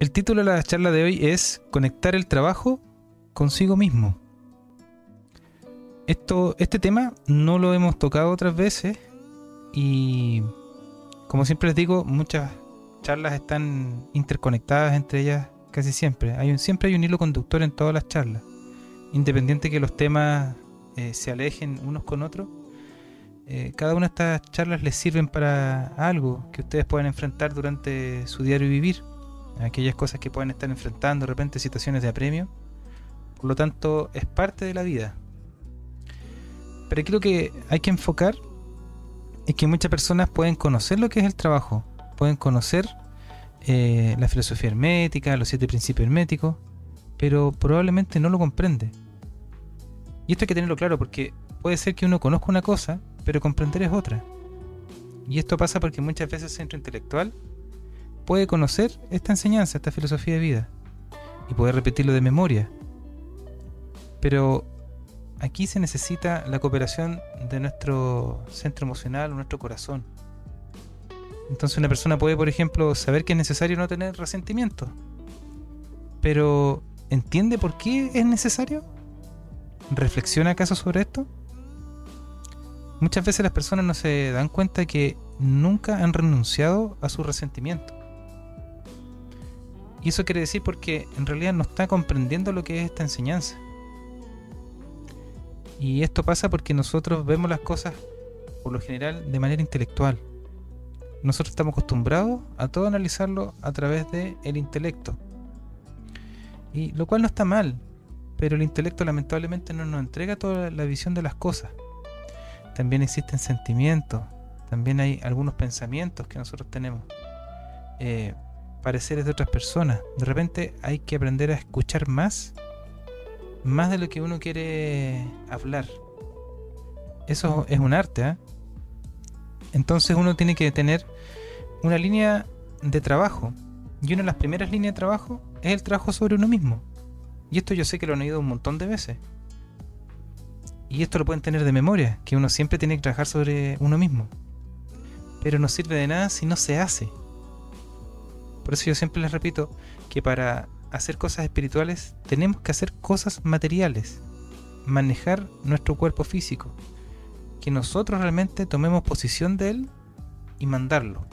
el título de la charla de hoy es Conectar el trabajo consigo mismo. Este tema no lo hemos tocado otras veces y, como siempre les digo, muchas charlas están interconectadas entre ellas casi siempre. Siempre hay un hilo conductor en todas las charlas. Independiente que los temas se alejen unos con otros, cada una de estas charlas les sirven para algo que ustedes puedan enfrentar durante su diario vivir. Aquellas cosas que pueden estar enfrentando, de repente situaciones de apremio. Por lo tanto, es parte de la vida. Pero aquí lo que hay que enfocar es que muchas personas pueden conocer lo que es el trabajo, pueden conocer la filosofía hermética, los 7 principios herméticos, pero probablemente no lo comprende. Y esto hay que tenerlo claro, porque puede ser que uno conozca una cosa, pero comprender es otra. Y esto pasa porque muchas veces el centro intelectual puede conocer esta enseñanza, esta filosofía de vida, y puede repetirlo de memoria. Pero aquí se necesita la cooperación de nuestro centro emocional, nuestro corazón. Entonces una persona puede, por ejemplo, saber que es necesario no tener resentimiento, pero ¿entiende por qué es necesario? ¿Reflexiona acaso sobre esto? Muchas veces las personas no se dan cuenta que nunca han renunciado a su resentimiento. Y eso quiere decir porque en realidad no está comprendiendo lo que es esta enseñanza. Y esto pasa porque nosotros vemos las cosas, por lo general, de manera intelectual. Nosotros estamos acostumbrados a todo analizarlo a través del intelecto. Y lo cual no está mal, pero el intelecto lamentablemente no nos entrega toda la visión de las cosas. También existen sentimientos, también hay algunos pensamientos que nosotros tenemos, pareceres de otras personas. De repente hay que aprender a escuchar más de lo que uno quiere hablar. Eso es un arte, ¿eh? Entonces uno tiene que tener una línea de trabajo, y una de las primeras líneas de trabajo es el trabajo sobre uno mismo. Y esto yo sé que lo han oído un montón de veces, y esto lo pueden tener de memoria, que uno siempre tiene que trabajar sobre uno mismo, pero no sirve de nada si no se hace. Por eso yo siempre les repito que para hacer cosas espirituales tenemos que hacer cosas materiales, manejar nuestro cuerpo físico, que nosotros realmente tomemos posición de él y mandarlo,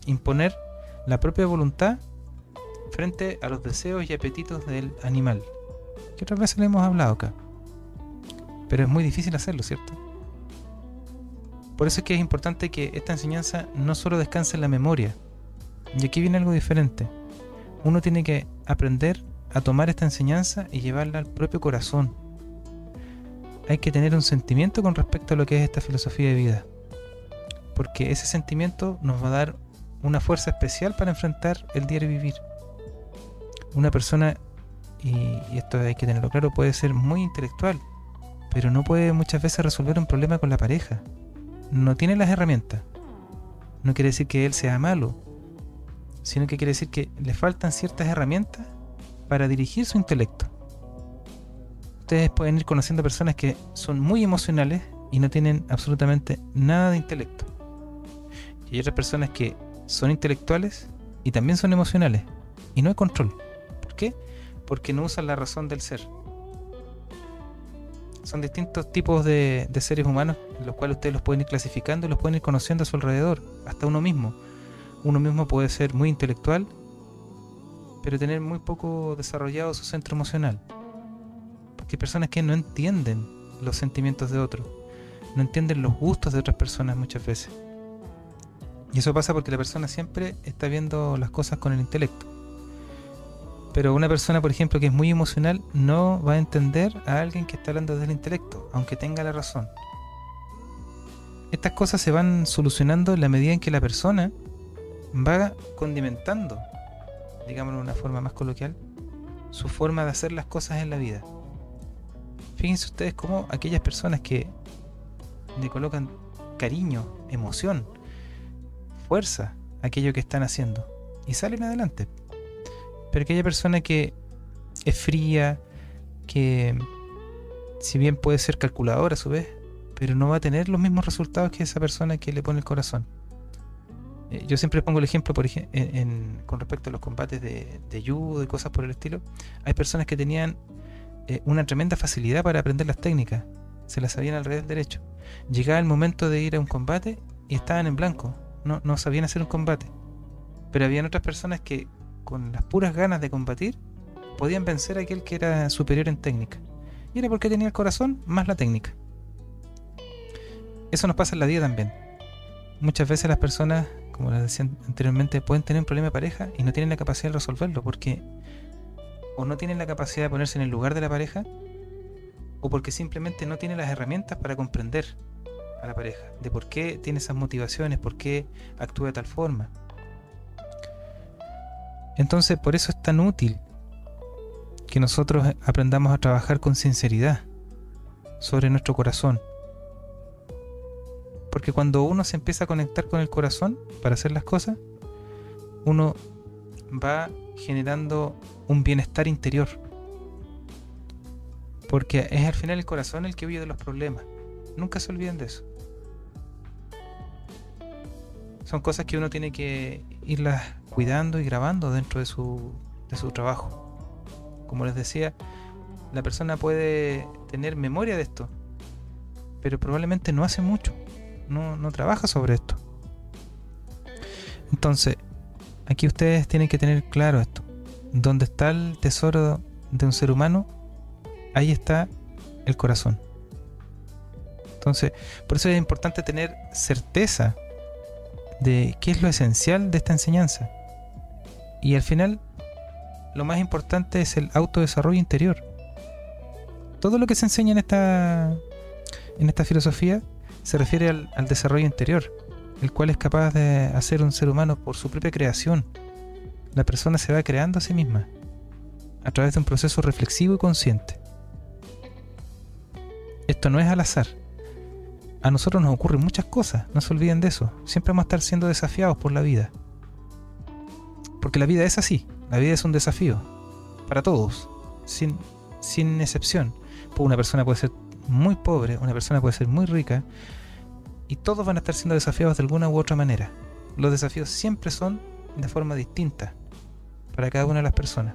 imponer la propia voluntad frente a los deseos y apetitos del animal, que otras veces le hemos hablado acá, pero es muy difícil hacerlo, ¿cierto? Por eso es que es importante que esta enseñanza no solo descanse en la memoria. Y aquí viene algo diferente. Uno tiene que aprender a tomar esta enseñanza y llevarla al propio corazón. Hay que tener un sentimiento con respecto a lo que es esta filosofía de vida, porque ese sentimiento nos va a dar una fuerza especial para enfrentar el diario vivir. Una persona, y esto hay que tenerlo claro, puede ser muy intelectual, pero no puede muchas veces resolver un problema con la pareja. No tiene las herramientas. No quiere decir que él sea malo, sino que quiere decir que le faltan ciertas herramientas para dirigir su intelecto. Ustedes pueden ir conociendo personas que son muy emocionales y no tienen absolutamente nada de intelecto. Y hay otras personas que son intelectuales y también son emocionales, y no hay control. ¿Por qué? Porque no usan la razón del ser. Son distintos tipos de seres humanos, los cuales ustedes los pueden ir clasificando y los pueden ir conociendo a su alrededor, hasta uno mismo. Uno mismo puede ser muy intelectual, pero tener muy poco desarrollado su centro emocional. Porque hay personas que no entienden los sentimientos de otros, no entienden los gustos de otras personas muchas veces. Y eso pasa porque la persona siempre está viendo las cosas con el intelecto. Pero una persona, por ejemplo, que es muy emocional, no va a entender a alguien que está hablando desde el intelecto, aunque tenga la razón. Estas cosas se van solucionando en la medida en que la persona va condimentando, digámoslo de una forma más coloquial, su forma de hacer las cosas en la vida. Fíjense ustedes cómo aquellas personas que le colocan cariño, emoción, fuerza a aquello que están haciendo y salen adelante. Pero aquella persona que es fría, que si bien puede ser calculadora a su vez, pero no va a tener los mismos resultados que esa persona que le pone el corazón. Yo siempre pongo el ejemplo, con respecto a los combates de judo y cosas por el estilo. Hay personas que tenían una tremenda facilidad para aprender las técnicas, se las sabían al revés del derecho. Llegaba el momento de ir a un combate y estaban en blanco, no sabían hacer un combate. Pero habían otras personas que, con las puras ganas de combatir, podían vencer a aquel que era superior en técnica. Y era porque tenía el corazón más la técnica. Eso nos pasa en la vida también. Muchas veces las personas, como les decía anteriormente, pueden tener un problema de pareja y no tienen la capacidad de resolverlo porque o no tienen la capacidad de ponerse en el lugar de la pareja, o porque simplemente no tienen las herramientas para comprender a la pareja, de por qué tiene esas motivaciones, por qué actúa de tal forma. Entonces, por eso es tan útil que nosotros aprendamos a trabajar con sinceridad sobre nuestro corazón. Porque cuando uno se empieza a conectar con el corazón para hacer las cosas, uno va generando un bienestar interior. Porque es al final el corazón el que huye de los problemas. Nunca se olviden de eso. Son cosas que uno tiene que irlas cuidando y grabando dentro de su trabajo. Como les decía, la persona puede tener memoria de esto, pero probablemente no hace mucho. No trabaja sobre esto. Entonces, aquí ustedes tienen que tener claro esto. Donde está el tesoro de un ser humano, ahí está el corazón. Entonces, por eso es importante tener certeza de qué es lo esencial de esta enseñanza. Y al final, lo más importante es el autodesarrollo interior. Todo lo que se enseña en esta filosofía se refiere al desarrollo interior, el cual es capaz de hacer un ser humano por su propia creación. La persona se va creando a sí misma a través de un proceso reflexivo y consciente. Esto no es al azar. A nosotros nos ocurren muchas cosas, no se olviden de eso. Siempre vamos a estar siendo desafiados por la vida. Porque la vida es así, la vida es un desafío para todos, sin excepción. Una persona puede ser muy pobre, una persona puede ser muy rica, y todos van a estar siendo desafiados de alguna u otra manera. Los desafíos siempre son de forma distinta para cada una de las personas.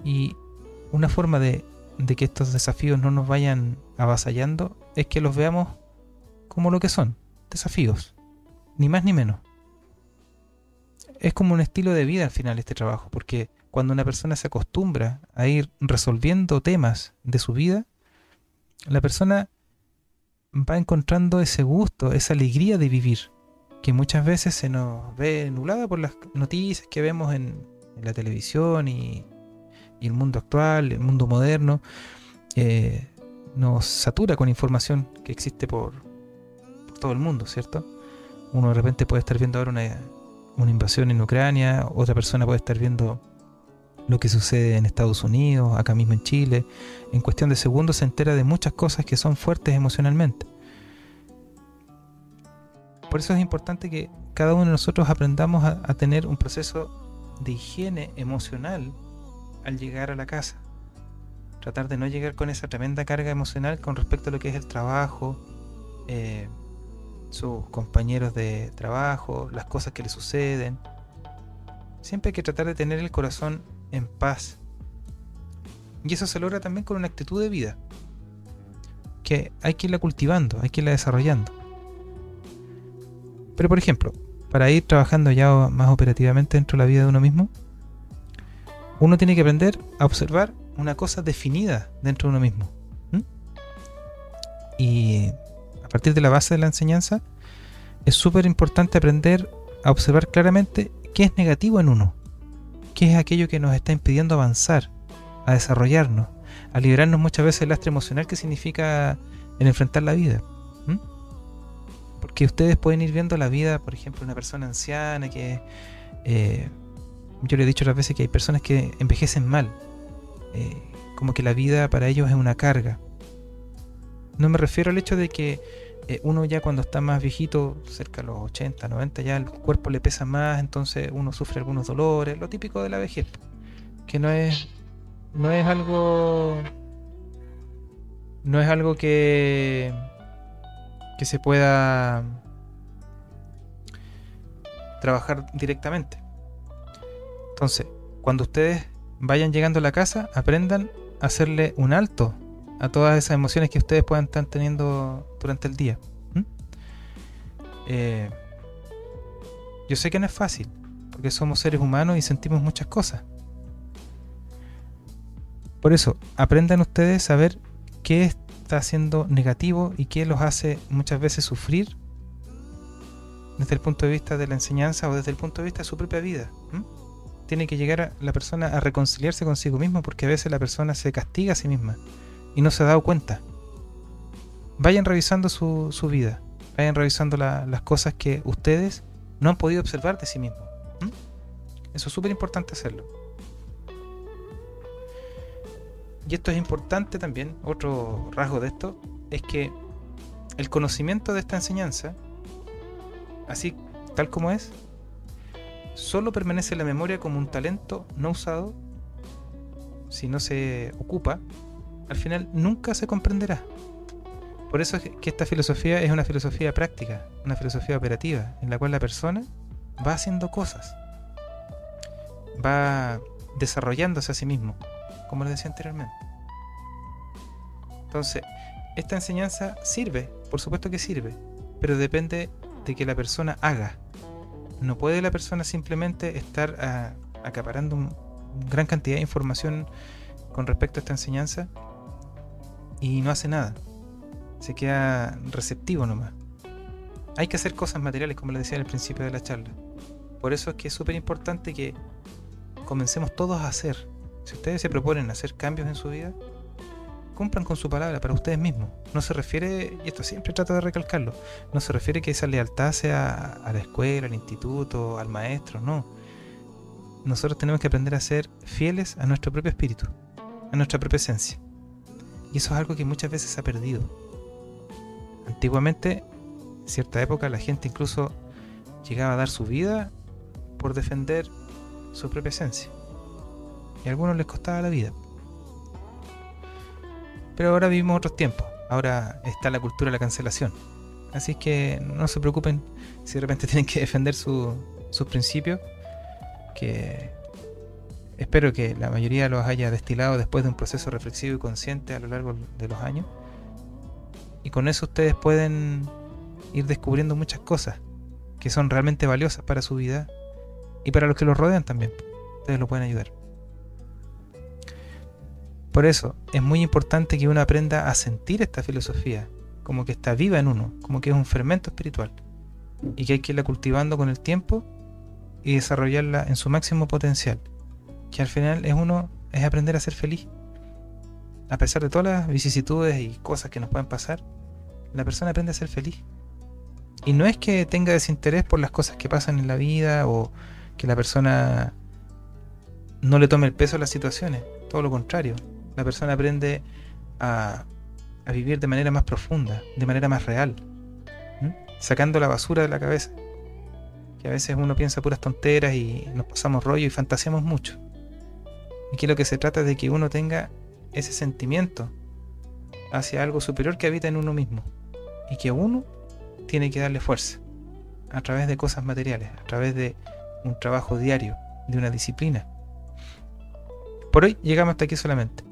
Y una forma de que estos desafíos no nos vayan avasallando es que los veamos como lo que son, desafíos, ni más ni menos. Es como un estilo de vida al final este trabajo, porque cuando una persona se acostumbra a ir resolviendo temas de su vida, la persona va encontrando ese gusto, esa alegría de vivir, que muchas veces se nos ve nublada por las noticias que vemos en la televisión y el mundo actual, el mundo moderno, nos satura con información que existe por todo el mundo, ¿cierto? Uno de repente puede estar viendo ahora una invasión en Ucrania, otra persona puede estar viendo lo que sucede en Estados Unidos, acá mismo en Chile. En cuestión de segundos se entera de muchas cosas que son fuertes emocionalmente. Por eso es importante que cada uno de nosotros aprendamos a tener un proceso de higiene emocional al llegar a la casa. Tratar de no llegar con esa tremenda carga emocional con respecto a lo que es el trabajo, sus compañeros de trabajo, las cosas que le suceden. Siempre hay que tratar de tener el corazón en paz. Y eso se logra también con una actitud de vida, que hay que irla cultivando, hay que irla desarrollando. Pero por ejemplo, para ir trabajando ya más operativamente dentro de la vida de uno mismo, uno tiene que aprender a observar una cosa definida dentro de uno mismo. Y a partir de la base de la enseñanza, es súper importante aprender a observar claramente qué es negativo en uno, qué es aquello que nos está impidiendo avanzar, a desarrollarnos, a liberarnos muchas veces del lastre emocional que significa el enfrentar la vida. Porque ustedes pueden ir viendo la vida, por ejemplo, una persona anciana que... yo le he dicho otras veces que hay personas que envejecen mal, como que la vida para ellos es una carga. No me refiero al hecho de que uno ya cuando está más viejito, cerca de los 80, 90, ya el cuerpo le pesa más, entonces uno sufre algunos dolores, lo típico de la vejez, que no es algo que se pueda trabajar directamente. Entonces, cuando ustedes vayan llegando a la casa, aprendan a hacerle un alto a todas esas emociones que ustedes puedan estar teniendo durante el día. Yo sé que no es fácil, porque somos seres humanos y sentimos muchas cosas. Por eso, aprendan ustedes a ver qué está siendo negativo y qué los hace muchas veces sufrir desde el punto de vista de la enseñanza o desde el punto de vista de su propia vida. Tiene que llegar la persona a reconciliarse consigo misma, porque a veces la persona se castiga a sí misma y no se ha dado cuenta. Vayan revisando su vida, vayan revisando las cosas que ustedes no han podido observar de sí mismos. Eso es súper importante hacerlo. Y esto es importante también, otro rasgo de esto, es que el conocimiento de esta enseñanza, así tal como es, solo permanece en la memoria como un talento no usado. Si no se ocupa, al final nunca se comprenderá. Por eso es que esta filosofía es una filosofía práctica, una filosofía operativa, en la cual la persona va haciendo cosas, va desarrollándose a sí mismo, como les decía anteriormente. Entonces, esta enseñanza sirve, por supuesto que sirve, pero depende de que la persona haga. No puede la persona simplemente estar acaparando una gran cantidad de información con respecto a esta enseñanza y no hace nada. Se queda receptivo nomás. Hay que hacer cosas materiales, como les decía al principio de la charla. Por eso es que es súper importante que comencemos todos a hacer. Si ustedes se proponen hacer cambios en su vida, cumplan con su palabra para ustedes mismos. No se refiere, y esto siempre trato de recalcarlo, no se refiere que esa lealtad sea a la escuela, al instituto, al maestro, no. Nosotros tenemos que aprender a ser fieles a nuestro propio espíritu, a nuestra propia esencia. Y eso es algo que muchas veces se ha perdido. Antiguamente, en cierta época, la gente incluso llegaba a dar su vida por defender su propia esencia. Y a algunos les costaba la vida. Pero ahora vivimos otros tiempos. Ahora está la cultura de la cancelación. Así es que no se preocupen si de repente tienen que defender sus principios, que espero que la mayoría los haya destilado después de un proceso reflexivo y consciente a lo largo de los años. Y con eso ustedes pueden ir descubriendo muchas cosas que son realmente valiosas para su vida y para los que los rodean también. Ustedes lo pueden ayudar. Por eso es muy importante que uno aprenda a sentir esta filosofía como que está viva en uno, como que es un fermento espiritual y que hay que irla cultivando con el tiempo y desarrollarla en su máximo potencial, que al final es aprender a ser feliz. A pesar de todas las vicisitudes y cosas que nos pueden pasar, la persona aprende a ser feliz. Y no es que tenga desinterés por las cosas que pasan en la vida o que la persona no le tome el peso a las situaciones. Todo lo contrario. La persona aprende a vivir de manera más profunda, de manera más real, sacando la basura de la cabeza. Que a veces uno piensa puras tonteras y nos pasamos rollo y fantaseamos mucho. Aquí lo que se trata es de que uno tenga ese sentimiento hacia algo superior que habita en uno mismo y que uno tiene que darle fuerza a través de cosas materiales, a través de un trabajo diario, de una disciplina. Por hoy llegamos hasta aquí solamente.